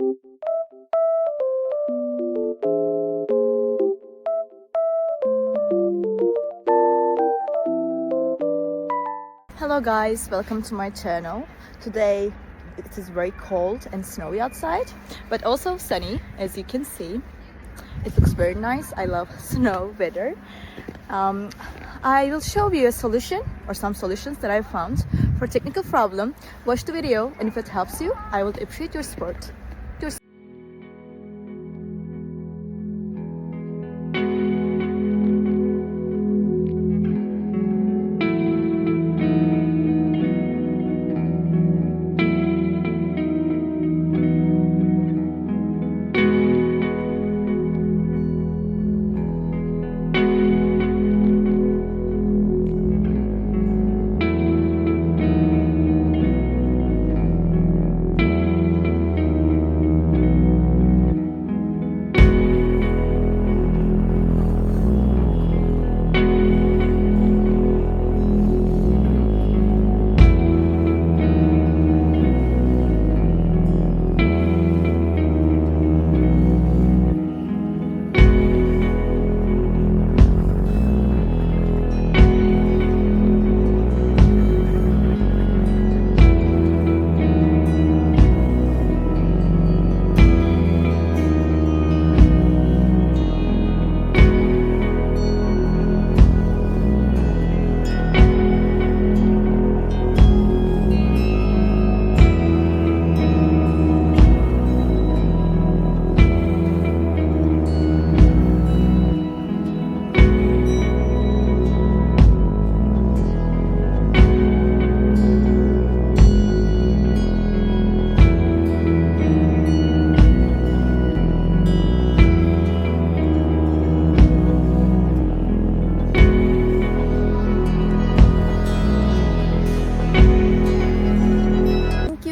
Hello guys, welcome to my channel. Today it is very cold and snowy outside, but also sunny, as you can see. It looks very nice. I love snow weather. I will show you a solution or some solutions that I found for technical problem. Watch the video, and if it helps you, I would appreciate your support.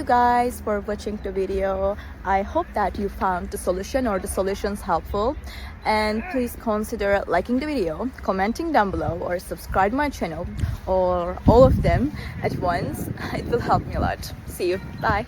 Guys for watching the video. I hope that you found the solution or the solutions helpful, and please consider liking the video, commenting down below, or subscribe my channel, or all of them at once. It will help me a lot. See you. Bye.